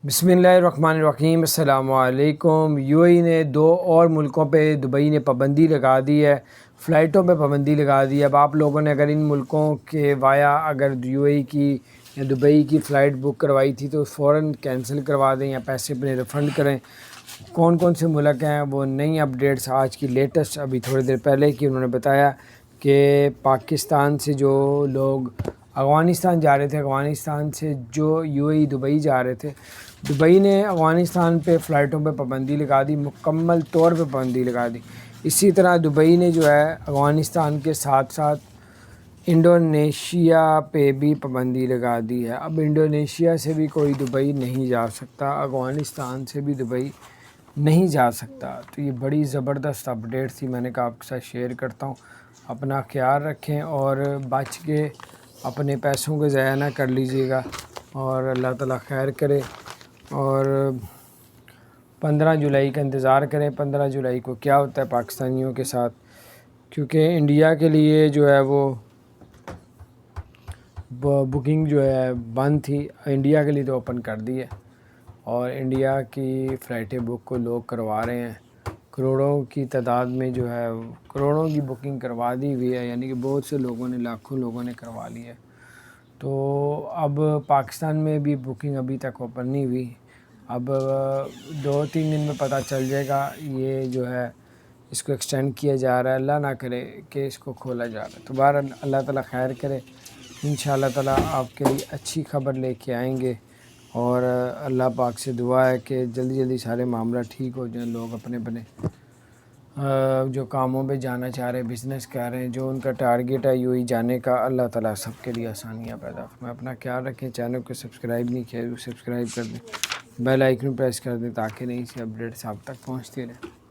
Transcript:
बिस्मिल्लाहिर्रहमानिर्रहीम। अस्सलाम वालेकुम। यूएई ने 2 और मुल्कों पे दुबई ने पाबंदी लगा दी है, फ़्लाइटों पे पाबंदी लगा दी है। अब आप लोगों ने अगर इन मुल्कों के वाया अगर यूएई की या दुबई की फ़्लाइट बुक करवाई थी तो फ़ौरन कैंसिल करवा दें या पैसे अपने रिफ़ंड करें। कौन कौन से मुल्क हैं वो नई अपडेट्स आज की लेटेस्ट अभी थोड़ी देर पहले की उन्होंने बताया कि पाकिस्तान से जो लोग अफ़गानिस्तान जा रहे थे, अफ़गानिस्तान से जो यूएई दुबई जा रहे थे, दुबई ने अफ़गानिस्तान पे फ़्लाइटों पे पाबंदी लगा दी, मुकम्मल तौर पे पाबंदी लगा दी। इसी तरह दुबई ने जो है अफ़गानिस्तान के साथ साथ इंडोनेशिया पे भी पाबंदी लगा दी है। अब इंडोनेशिया से भी कोई दुबई नहीं जा सकता, अफ़गानिस्तान से भी दुबई नहीं जा सकता। तो ये बड़ी ज़बरदस्त अपडेट थी, मैंने कहा आपके साथ शेयर करता हूँ। अपना ख्याल रखें और बच के अपने पैसों को ज़ाया ना कर लीजिएगा और अल्लाह ताला खैर करे। और 15 जुलाई का इंतज़ार करें, 15 जुलाई को क्या होता है पाकिस्तानियों के साथ, क्योंकि इंडिया के लिए जो है वो बुकिंग जो है बंद थी, इंडिया के लिए तो ओपन कर दी है और इंडिया की फ़्लाइटें बुक को लोग करवा रहे हैं। करोड़ों की तादाद में जो है करोड़ों की बुकिंग करवा दी हुई है, यानी कि बहुत से लोगों ने, लाखों लोगों ने करवा ली है। तो अब पाकिस्तान में भी बुकिंग अभी तक ओपन नहीं हुई। अब 2-3 दिन में पता चल जाएगा ये जो है इसको एक्सटेंड किया जा रहा है, अल्लाह ना करे कि इसको खोला जा रहा है। तो बहरहाल अल्लाह ताला खैर करे, इंशाअल्लाह ताला आपके लिए अच्छी खबर लेके आएंगे। और अल्लाह पाक से दुआ है कि जल्दी जल्दी सारे मामला ठीक हो जाएं, लोग अपने अपने जो कामों पे जाना चाह रहे हैं, बिज़नेस कर रहे हैं, जो उनका टारगेट है यूएई जाने का, अल्लाह ताला सबके लिए आसानियाँ पैदा फरमाए। अपना ख्याल रखें, चैनल को सब्सक्राइब नहीं किया तो सब्सक्राइब कर दें, बेल आइकन प्रेस कर दें ताकि नई सी अपडेट्स आप तक पहुँचती रहें।